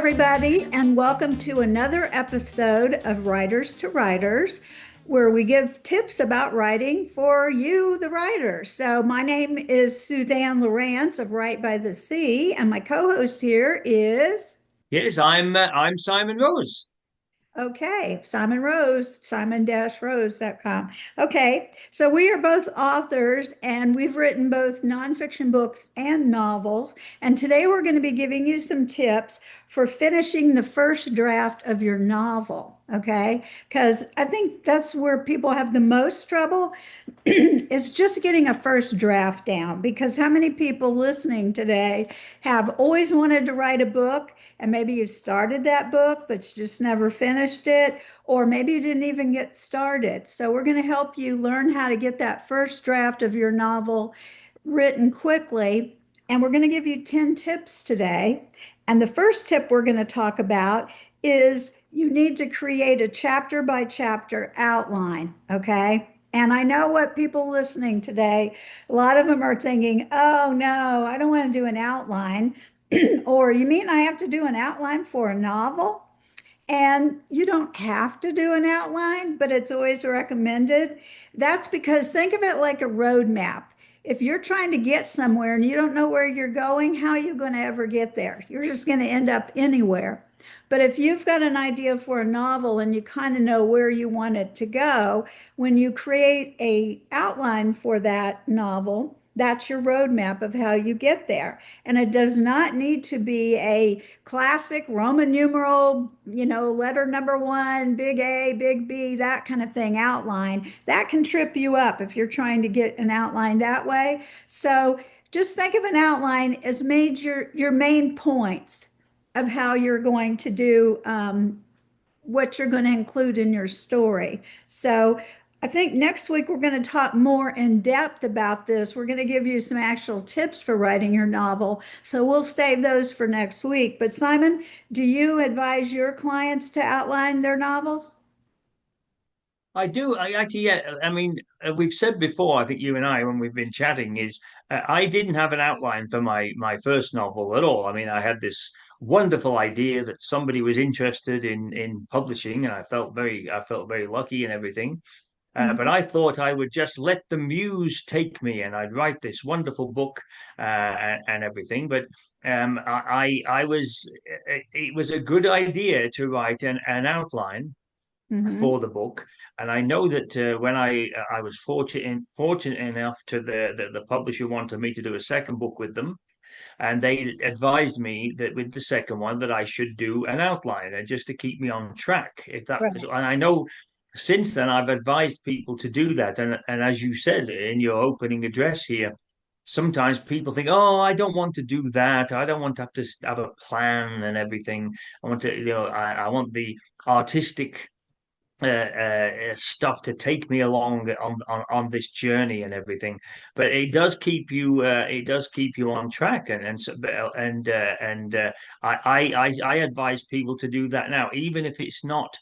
everybody, and welcome to another episode of Writers to Writers, where we give tips about writing for you, the writer. So, my name is Suzanne Lieurance of Write by the Sea, and my co-host here is Yes, I'm Simon Rose. okay, Simon Rose, simon-rose.com. Okay, so we are both authors and we've written both nonfiction books and novels. And today we're going to be giving you some tips for finishing the first draft of your novel. Okay, because I think that's where people have the most trouble. It's just getting a first draft down, because how many people listening today have always wanted to write a book, and maybe you started that book but you just never finished it, or maybe you didn't even get started. So we're going to help you learn how to get that first draft of your novel written quickly, and we're going to give you 10 tips today. And the first tip we're going to talk about is you need to create a chapter by chapter outline. Okay, and I know what people listening today, a lot of them are thinking, oh no, I don't want to do an outline. Or you mean I have to do an outline for a novel? And you don't have to do an outline, but it's always recommended. That's because think of it like a road map. If you're trying to get somewhere and you don't know where you're going, how are you going to ever get there? You're just going to end up anywhere. But if you've got an idea for a novel and you kind of know where you want it to go, when you create a outline for that novel, that's your roadmap of how you get there. And it does not need to be a classic Roman numeral, letter number one, big A, big B, that kind of thing outline. That can trip you up if you're trying to get an outline that way. So just think of an outline as your main points of how you're going to do what you're going to include in your story. So I think next week we're going to talk more in depth about this. We're going to give you some actual tips for writing your novel. So we'll save those for next week. But Simon, do you advise your clients to outline their novels? I do. I actually, yeah. I mean, we've said before. I think you and I, when we've been chatting, is I didn't have an outline for my first novel at all. I mean, I had this wonderful idea that somebody was interested in publishing, and I felt very lucky and everything. But I thought I would just let the muse take me, and I'd write this wonderful book and everything. But I was it was a good idea to write an outline Mm-hmm. for the book. And I know that when I was fortunate enough to the publisher wanted me to do a second book with them, and they advised me that with the second one that I should do an outline and just to keep me on track. If that was, Right. and I know since then I've advised people to do that. And as you said in your opening address here, sometimes people think, oh, I don't want to do that. I don't want to have a plan and everything. I want to, I want the artistic stuff to take me along on this journey and everything. But it does keep you on track, and I advise people to do that now, even if it's not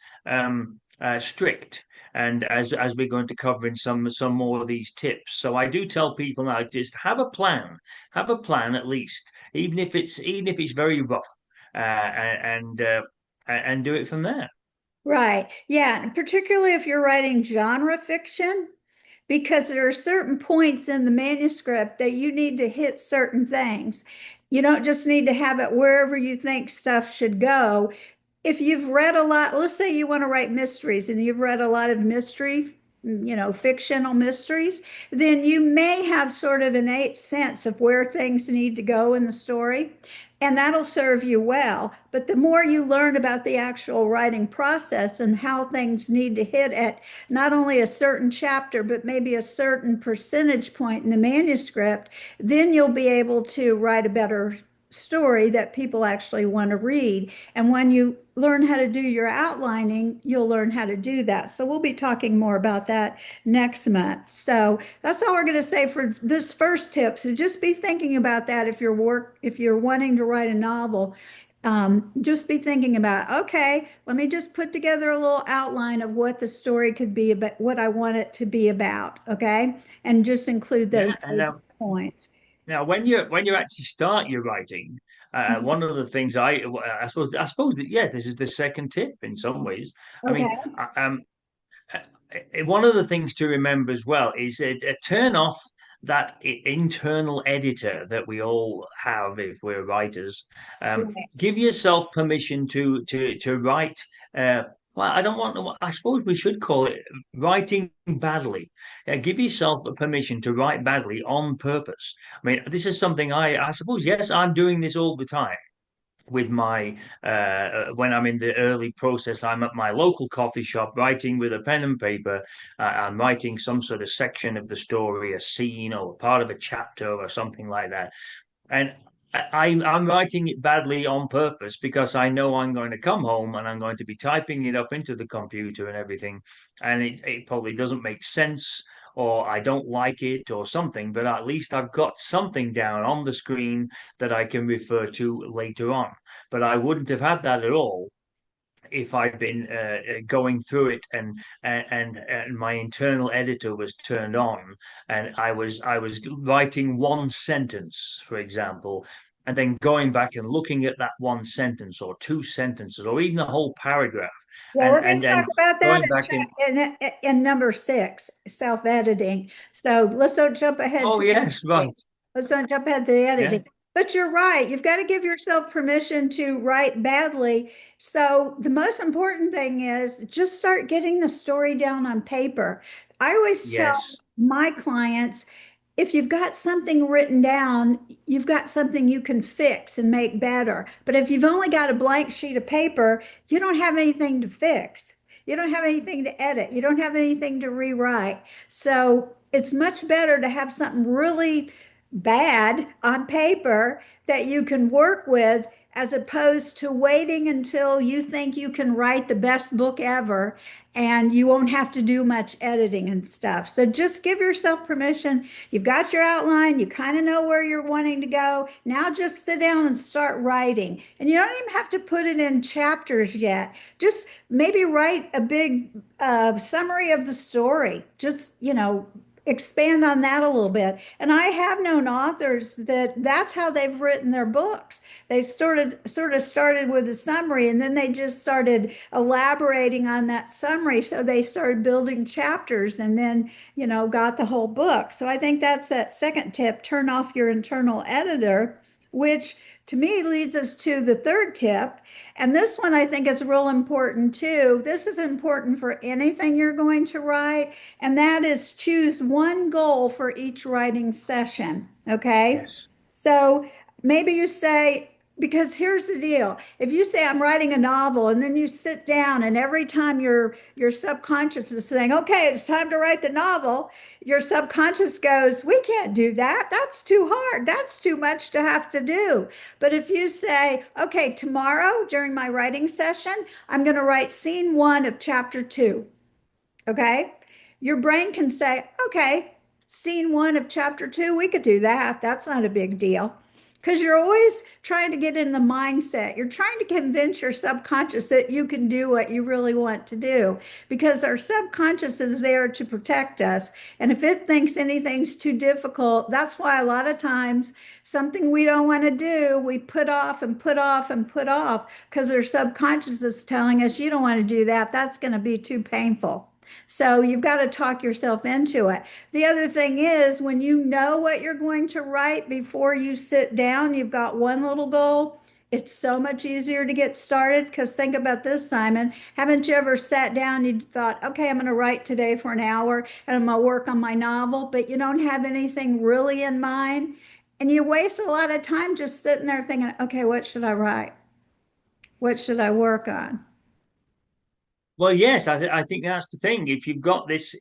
strict. And as we're going to cover in some more of these tips, so I do tell people now, just have a plan at least, even if it's very rough, and do it from there. Right. Yeah. And particularly if you're writing genre fiction, because there are certain points in the manuscript that you need to hit certain things. You don't just need to have it wherever you think stuff should go. If you've read a lot, let's say you want to write mysteries and you've read a lot of mystery, fictional mysteries, then you may have sort of innate sense of where things need to go in the story, and that'll serve you well. But the more you learn about the actual writing process and how things need to hit at not only a certain chapter, but maybe a certain percentage point in the manuscript, then you'll be able to write a better story that people actually want to read. And when you learn how to do your outlining, you'll learn how to do that. So we'll be talking more about that next month. So that's all we're going to say for this first tip. So just be thinking about that if you're wanting to write a novel. Just be thinking about, okay, let me just put together a little outline of what the story could be about, what I want it to be about, okay? And just include those Yeah, and points. Now, when you actually start your writing, one of the things I suppose that yeah, this is the second tip in some ways. I mean, Okay. one of the things to remember as well is turn off that internal editor that we all have if we're writers. Right. Give yourself permission to write. Uh, well, I don't want. I suppose we should call it writing badly. Give yourself a permission to write badly on purpose. I mean, this is something I suppose. Yes, I'm doing this all the time with my when I'm in the early process, I'm at my local coffee shop writing with a pen and paper. I'm writing some sort of section of the story, a scene or part of a chapter or something like that. And I'm writing it badly on purpose because I know I'm going to come home and I'm going to be typing it up into the computer and everything. And it probably doesn't make sense or I don't like it or something, but at least I've got something down on the screen that I can refer to later on. But I wouldn't have had that at all if I'd been going through it and my internal editor was turned on and I was writing one sentence, for example, and then going back and looking at that one sentence or two sentences or even the whole paragraph Yeah, and we're going and to talk and about that going back and in number six, self-editing. So let's don't jump ahead oh to the yes, editing. right, Let's not jump ahead to the yeah, editing. But you're right. You've got to give yourself permission to write badly. So the most important thing is just start getting the story down on paper. I always tell yes, my clients, if you've got something written down, you've got something you can fix and make better. But if you've only got a blank sheet of paper, you don't have anything to fix. You don't have anything to edit. You don't have anything to rewrite. So it's much better to have something really bad on paper that you can work with as opposed to waiting until you think you can write the best book ever and you won't have to do much editing and stuff. So just give yourself permission. You've got your outline, you kind of know where you're wanting to go. Now just sit down and start writing. And you don't even have to put it in chapters yet. Just maybe write a big summary of the story. Just, expand on that a little bit. And I have known authors that that's how they've written their books. They sort of started with a summary and then they just started elaborating on that summary. So they started building chapters and then, got the whole book. So I think that's that second tip, turn off your internal editor, which to me leads us to the third tip. And this one I think is real important too. This is important for anything you're going to write, and that is choose one goal for each writing session. Okay. yes. So maybe you say, because here's the deal. If you say I'm writing a novel and then you sit down and every time your subconscious is saying, okay, it's time to write the novel, your subconscious goes, we can't do that. That's too hard. That's too much to have to do. But if you say, okay, tomorrow during my writing session, I'm going to write scene one of chapter two. Okay. Your brain can say, okay, scene one of chapter two, we could do that. That's not a big deal. Because you're always trying to get in the mindset. You're trying to convince your subconscious that you can do what you really want to do. Because our subconscious is there to protect us. And if it thinks anything's too difficult, that's why a lot of times something we don't want to do, we put off and put off and put off because our subconscious is telling us, you don't want to do that. That's going to be too painful. So you've got to talk yourself into it. The other thing is when you know what you're going to write before you sit down, you've got one little goal. It's so much easier to get started because think about this, Simon. Haven't you ever sat down and you thought, okay, I'm going to write today for an hour and I'm going to work on my novel, but you don't have anything really in mind? And you waste a lot of time just sitting there thinking, okay, what should I write? What should I work on? Well, yes, I think that's the thing. If you've got this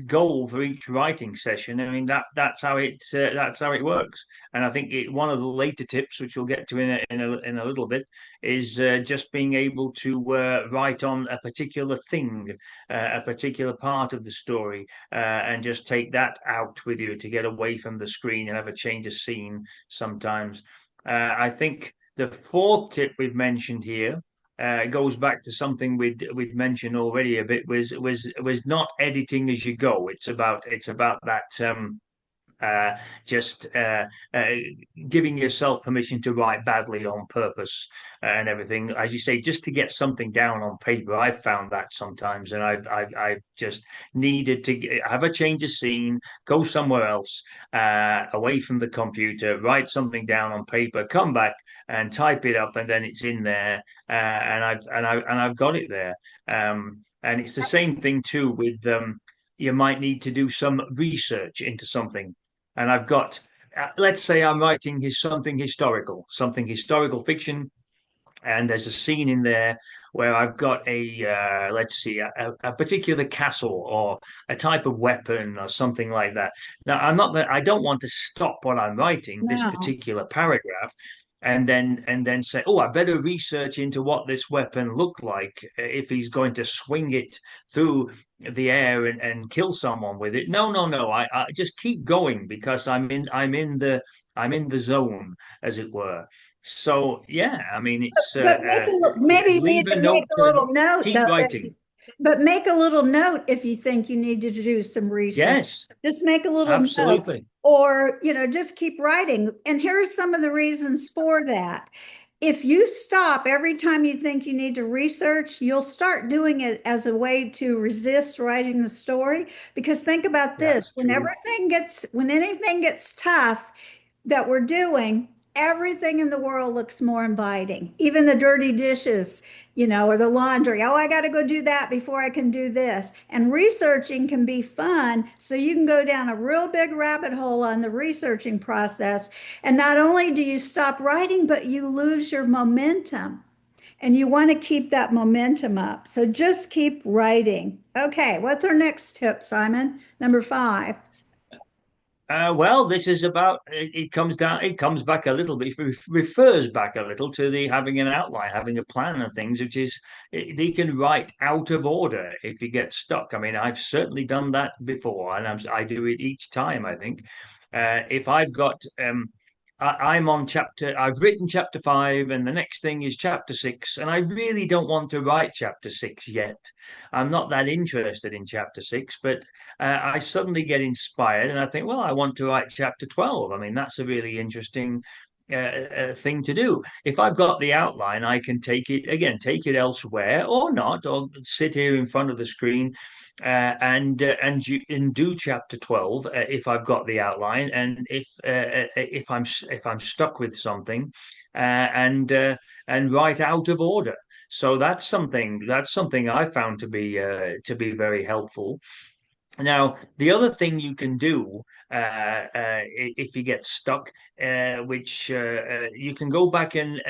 goal for each writing session, I mean that's how it works. And I think one of the later tips, which we'll get to in a little bit, is just being able to write on a particular thing, a particular part of the story, and just take that out with you to get away from the screen and have a change of scene sometimes. I think the fourth tip we've mentioned here goes back to something we'd mentioned already a bit was not editing as you go. It's about that just giving yourself permission to write badly on purpose and everything, as you say, just to get something down on paper. I've found that sometimes, and I've just needed to have a change of scene, go somewhere else, away from the computer, write something down on paper, come back and type it up, and then it's in there, and I've got it there. And it's the same thing too with you might need to do some research into something. And I've got, let's say I'm writing something historical fiction, and there's a scene in there where I've got let's see, a particular castle or a type of weapon or something like that. Now, I don't want to stop what I'm writing, this No. particular paragraph, and then say, oh, I better research into what this weapon looked like if he's going to swing it through the air and kill someone with it. No, no, no. I just keep going because I'm in the zone, as it were. So yeah, I mean, it's But maybe you need leave a to make note a and little note keep though. writing. But make a little note if you think you need to do some research. Yes, Just make a little note, absolutely. or just keep writing. And here's some of the reasons for that. If you stop every time you think you need to research, you'll start doing it as a way to resist writing the story. Because think about this, That's true. when anything gets tough that we're doing, everything in the world looks more inviting. Even the dirty dishes, or the laundry. Oh, I got to go do that before I can do this. And researching can be fun. So you can go down a real big rabbit hole on the researching process. And not only do you stop writing, but you lose your momentum. And you want to keep that momentum up. So just keep writing. Okay, what's our next tip, Simon? Number 5. Well, this is about it comes down, it comes back a little bit, refers back a little to the having an outline, having a plan and things, which is they can write out of order if you get stuck. I mean, I've certainly done that before, and I do it each time, I think. If I've got I'm on I've written chapter 5, and the next thing is chapter 6, and I really don't want to write chapter 6 yet. I'm not that interested in chapter 6, but I suddenly get inspired, and I think, well, I want to write chapter 12. I mean, that's a really interesting thing to do. If I've got the outline, I can take it elsewhere or not, or sit here in front of the screen and do chapter 12 if I've got the outline, and if I'm stuck with something, and write out of order. So that's something I found to be very helpful. Now, the other thing you can do if you get stuck, which you can go back and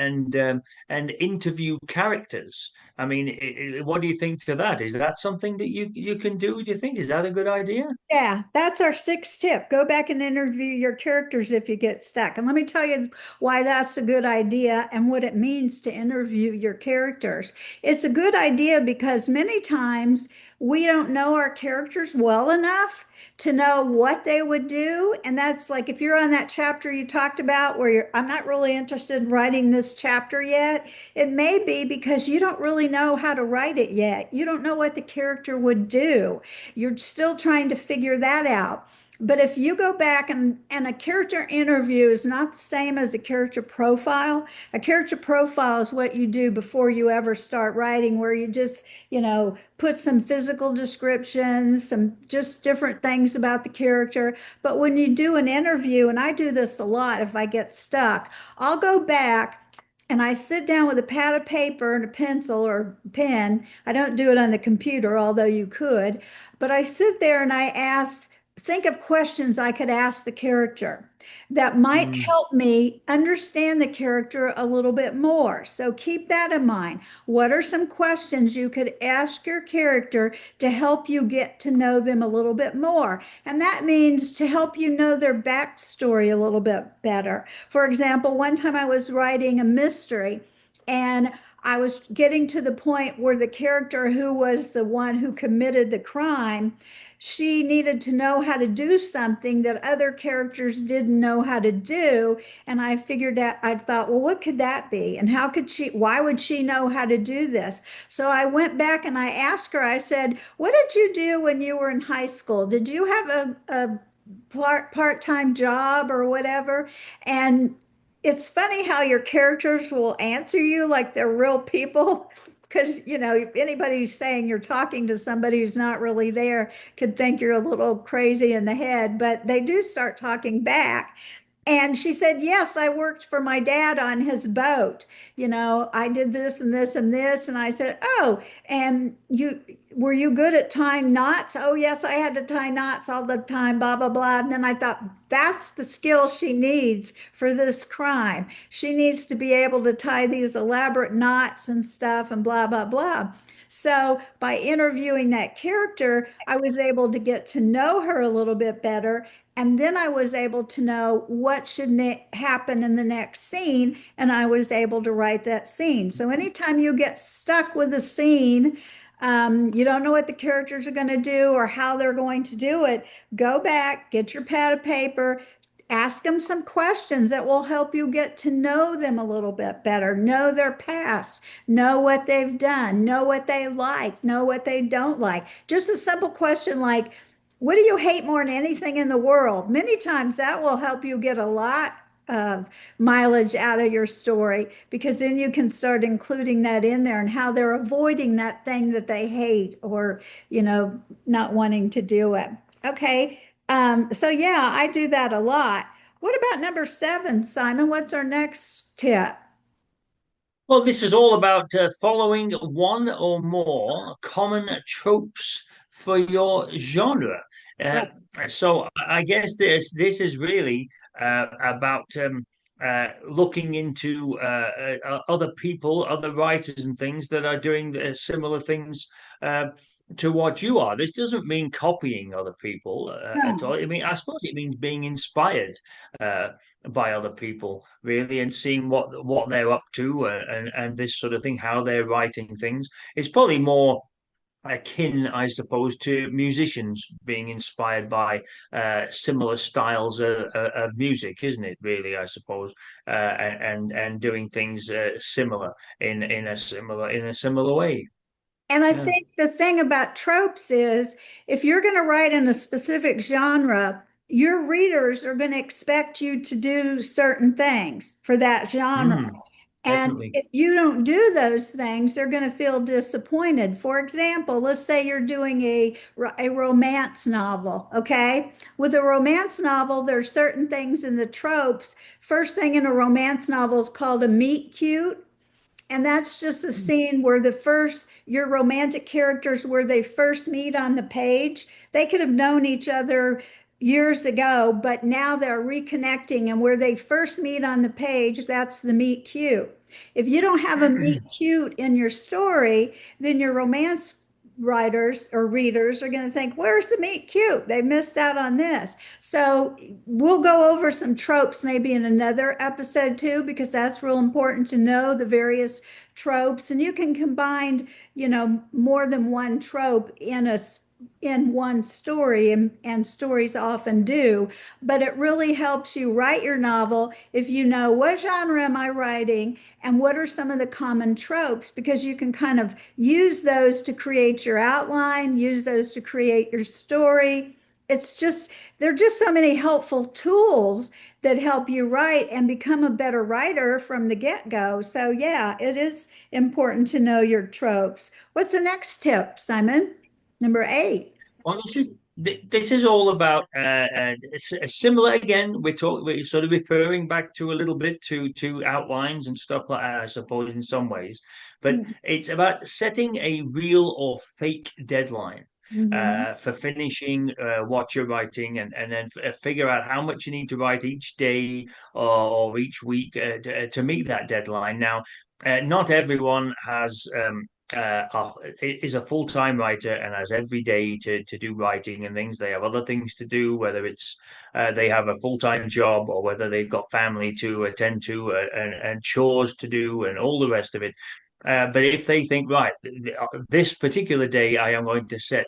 interview characters. I mean, what do you think to that? Is that something that you can do? Do you think is that a good idea? Yeah, that's our 6th tip. Go back and interview your characters if you get stuck. And let me tell you why that's a good idea and what it means to interview your characters. It's a good idea because many times we don't know our characters well enough to know what they would do. And that's like if you're on that chapter you talked about where I'm not really interested in writing this chapter yet, it may be because you don't really know how to write it yet. You don't know what the character would do. You're still trying to figure that out. But if you go back and a character interview is not the same as a character profile. A character profile is what you do before you ever start writing, where you just, put some physical descriptions, some just different things about the character. But when you do an interview, and I do this a lot if I get stuck, I'll go back and I sit down with a pad of paper and a pencil or pen. I don't do it on the computer, although you could, but I sit there and think of questions I could ask the character that might Mm. help me understand the character a little bit more. So keep that in mind. What are some questions you could ask your character to help you get to know them a little bit more? And that means to help you know their backstory a little bit better. For example, one time I was writing a mystery and I was getting to the point where the character who was the one who committed the crime, she needed to know how to do something that other characters didn't know how to do. And I thought, well, what could that be? And why would she know how to do this? So I went back and I asked her, I said, what did you do when you were in high school? Did you have a part-time job or whatever. And it's funny how your characters will answer you like they're real people. Because, if anybody's saying you're talking to somebody who's not really there could think you're a little crazy in the head, but they do start talking back. And she said, yes, I worked for my dad on his boat. I did this and this and this. And I said, oh, and were you good at tying knots? Oh, yes, I had to tie knots all the time, blah, blah, blah. And then I thought, that's the skill she needs for this crime. She needs to be able to tie these elaborate knots and stuff and blah, blah, blah. So by interviewing that character, I was able to get to know her a little bit better, and then I was able to know what should happen in the next scene, and I was able to write that scene. So anytime you get stuck with a scene, you don't know what the characters are going to do or how they're going to do it, go back, get your pad of paper, ask them some questions that will help you get to know them a little bit better, know their past, know what they've done, know what they like, know what they don't like. Just a simple question like, what do you hate more than anything in the world? Many times that will help you get a lot of mileage out of your story, because then you can start including that in there and how they're avoiding that thing that they hate, or, not wanting to do it. Okay. So yeah, I do that a lot. What about number 7, Simon? What's our next tip? Well, this is all about following one or more common tropes for your genre. Uh, Right. so I guess this is really about looking into other people, other writers, and things that are doing similar things uh, to what you are. This doesn't mean copying other people at all. No. I mean, I suppose it means being inspired. Uh, by other people, really, and seeing what they're up to, and this sort of thing, how they're writing things. It's probably more akin, I suppose, to musicians being inspired by similar styles of music, isn't it? Really, I suppose, and doing things similar in a similar way. And I Yeah. think the thing about tropes is if you're going to write in a specific genre, your readers are going to expect you to do certain things for that genre. Mm, And definitely. if you don't do those things, they're going to feel disappointed. For example, let's say you're doing a romance novel, okay? With a romance novel, there's certain things in the tropes. First thing in a romance novel is called a meet cute. And that's just a scene where your romantic characters, where they first meet on the page. They could have known each other years ago, but now they're reconnecting. And where they first meet on the page, that's the meet cute. If you don't have a meet cute in your story, then your romance writers or readers are going to think, where's the meet cute? They missed out on this. So we'll go over some tropes maybe in another episode too, because that's real important to know the various tropes. And you can combine, more than one trope in one story, and stories often do, but it really helps you write your novel if you know what genre am I writing and what are some of the common tropes, because you can kind of use those to create your outline, use those to create your story. It's just, there are just so many helpful tools that help you write and become a better writer from the get-go. So yeah, it is important to know your tropes. What's the next tip, Simon? Number 8. Well, this is all about similar again. We're sort of referring back to a little bit to outlines and stuff like that, I suppose, in some ways. But it's about setting a real or fake deadline Mm-hmm. for finishing what you're writing, and then figure out how much you need to write each day or each week to meet that deadline. Now, not everyone is a full-time writer and has every day to do writing and things. They have other things to do, whether it's they have a full-time job or whether they've got family to attend to and chores to do and all the rest of it. But if they think, right, this particular day I am going to set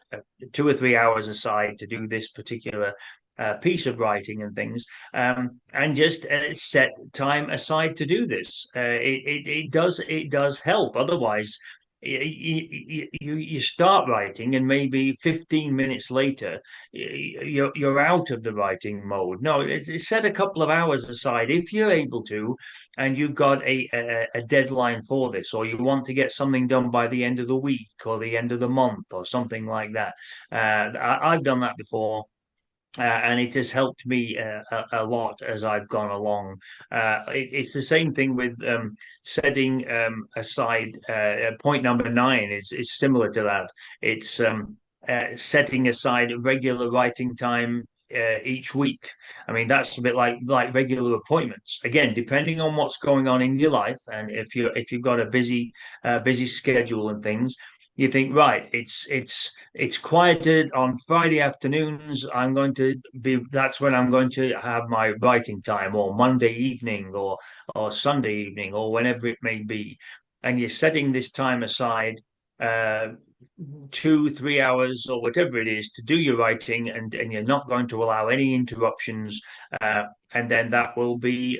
2 or 3 hours aside to do this particular piece of writing and things, and just set time aside to do this. It does help. Otherwise, you start writing, and maybe 15 minutes later, you're out of the writing mode. No, it's set a couple of hours aside if you're able to, and you've got a deadline for this, or you want to get something done by the end of the week or the end of the month or something like that. I've done that before. And it has helped me a lot as I've gone along. It's the same thing with setting aside. Point number nine is similar to that. It's setting aside regular writing time each week. I mean, that's a bit like regular appointments. Again, depending on what's going on in your life, and if you've got a busy schedule and things, you think, right, it's quieted on Friday afternoons. That's when I'm going to have my writing time, or Monday evening, or Sunday evening, or whenever it may be. And you're setting this time aside, uh, 2, 3 hours or whatever it is, to do your writing, and you're not going to allow any interruptions. And then that will be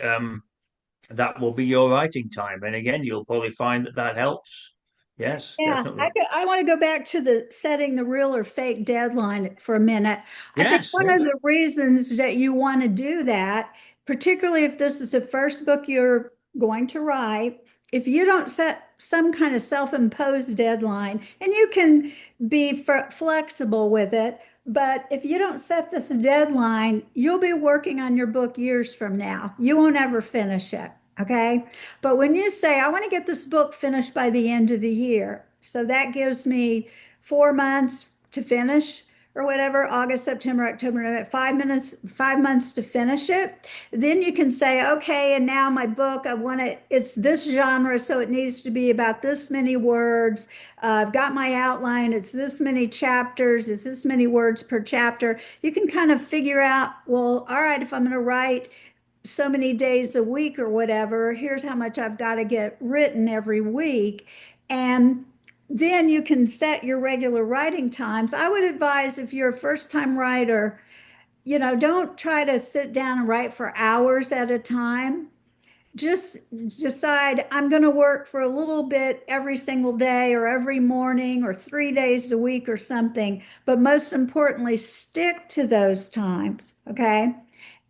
your writing time. And again, you'll probably find that helps. Yes, Yeah, definitely. I want to go back to the setting the real or fake deadline for a minute. I think Yes, one of yes. the reasons that you want to do that, particularly if this is the first book you're going to write, if you don't set some kind of self-imposed deadline, and you can be flexible with it, but if you don't set this deadline, you'll be working on your book years from now. You won't ever finish it. Okay. But when you say, I want to get this book finished by the end of the year, so that gives me 4 months to finish or whatever, August, September, October, November, 5 months to finish it. Then you can say, okay, and now my book, it's this genre, so it needs to be about this many words. I've got my outline, it's this many chapters, it's this many words per chapter. You can kind of figure out, well, all right, if I'm going to write so many days a week or whatever, here's how much I've got to get written every week. And then you can set your regular writing times. I would advise, if you're a first time writer, don't try to sit down and write for hours at a time. Just decide, I'm going to work for a little bit every single day or every morning or 3 days a week or something. But most importantly, stick to those times. Okay.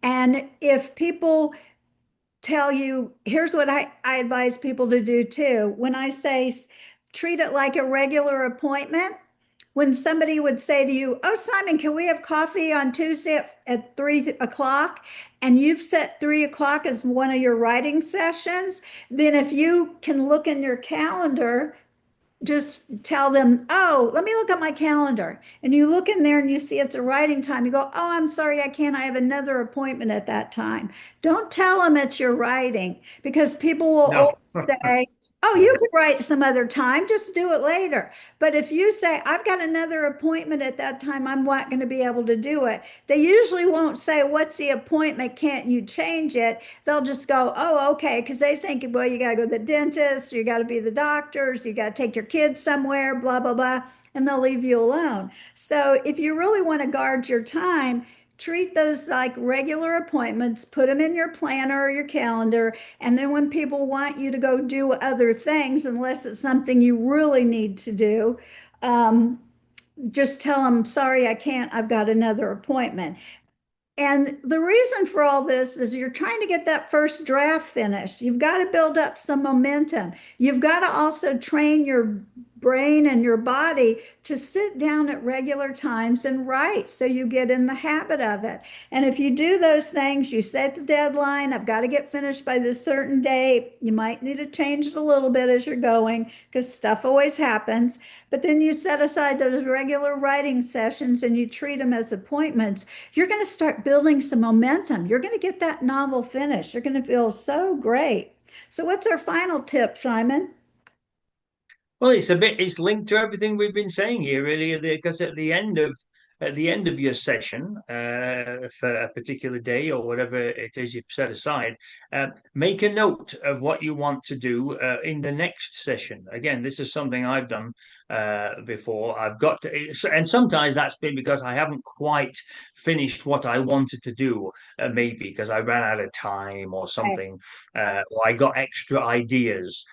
And if people tell you, here's what I advise people to do too. When I say treat it like a regular appointment, when somebody would say to you, oh, Simon, can we have coffee on Tuesday at 3 o'clock? And you've set 3 o'clock as one of your writing sessions, then if you can look in your calendar, just tell them, oh, let me look at my calendar. And you look in there and you see it's a writing time. You go, oh, I'm sorry, I can't. I have another appointment at that time. Don't tell them it's your writing, because people will No. always say, oh, you could write some other time, just do it later. But if you say, I've got another appointment at that time, I'm not going to be able to do it, they usually won't say, what's the appointment? Can't you change it? They'll just go, oh, okay. Because they think, well, you got to go to the dentist, you got to be the doctors, you got to take your kids somewhere, blah, blah, blah. And they'll leave you alone. So if you really want to guard your time, treat those like regular appointments, put them in your planner or your calendar. And then when people want you to go do other things, unless it's something you really need to do, um, just tell them, sorry, I can't, I've got another appointment. And the reason for all this is you're trying to get that first draft finished. You've got to build up some momentum. You've got to also train your brain and your body to sit down at regular times and write, so you get in the habit of it. And if you do those things, you set the deadline, I've got to get finished by this certain date. You might need to change it a little bit as you're going, because stuff always happens. But then you set aside those regular writing sessions and you treat them as appointments. You're going to start building some momentum. You're going to get that novel finished. You're going to feel so great. So, what's our final tip, Simon? Well, it's linked to everything we've been saying here, really, because at the end of at the end of your session for a particular day or whatever it is you've set aside, make a note of what you want to do in the next session. Again, this is something I've done before. I've got to, and sometimes that's been because I haven't quite finished what I wanted to do, maybe because I ran out of time or Right. something, or I got extra ideas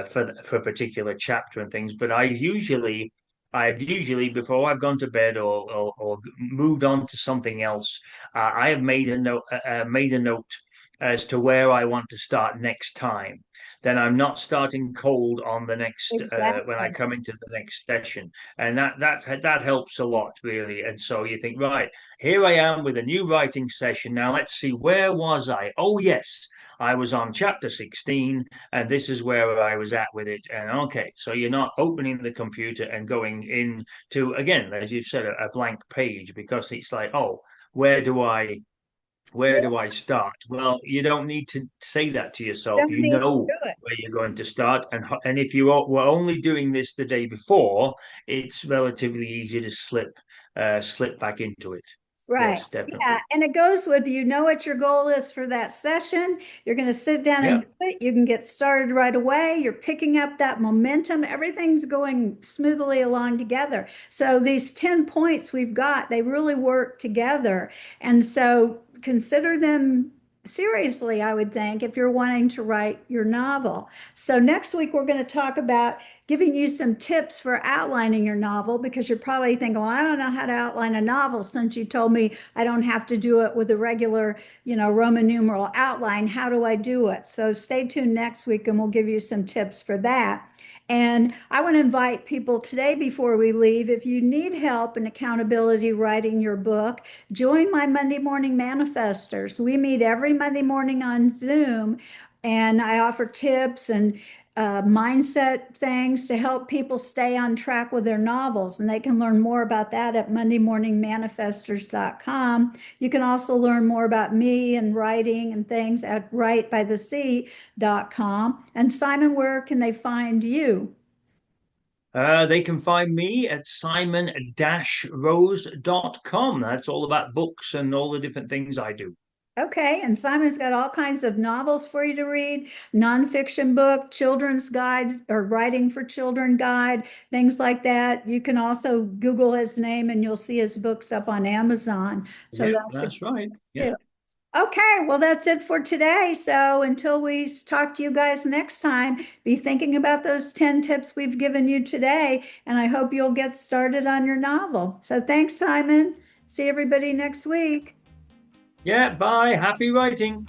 for a particular chapter and things. But I've usually, before I've gone to bed or moved on to something else, I have made a note as to where I want to start next time. Then I'm not starting cold on the next when I Exactly. come into the next session, and that helps a lot really. And so you think, right, here I am with a new writing session. Now let's see, where was I? Oh yes, I was on chapter 16, and this is where I was at with it. And okay, so you're not opening the computer and going into, again, as you said, a blank page, because it's like, oh, where do I where do I start? Well, you don't need to say that to yourself. Don't You need to know do it. where you're going to start, and if you were only doing this the day before, it's relatively easy to slip back into it. Right. Yes, Yeah. definitely. And it goes with you know what your goal is for that session. You're going to sit down and Yeah. do it. You can get started right away. You're picking up that momentum. Everything's going smoothly along together. So these 10 points we've got, they really work together. And so consider them seriously, I would think, if you're wanting to write your novel. So next week, we're going to talk about giving you some tips for outlining your novel because you're probably thinking, well, I don't know how to outline a novel since you told me I don't have to do it with a regular, Roman numeral outline. How do I do it? So stay tuned next week and we'll give you some tips for that. And I want to invite people today before we leave, if you need help and accountability writing your book, join my Monday morning manifestors. We meet every Monday morning on Zoom, and I offer tips and mindset things to help people stay on track with their novels. And they can learn more about that at mondaymorningmanifestors.com. You can also learn more about me and writing and things at writebythesea.com. And Simon, where can they find you? They can find me at simon-rose.com. That's all about books and all the different things I do. Okay, and Simon's got all kinds of novels for you to read, nonfiction book, children's guide, or writing for children guide, things like that. You can also Google his name and you'll see his books up on Amazon. So Yeah, that's the that's right. Yeah. tip. Okay, well, that's it for today. So until we talk to you guys next time, be thinking about those 10 tips we've given you today, and I hope you'll get started on your novel. So thanks, Simon. See everybody next week. Yeah, bye. Happy writing.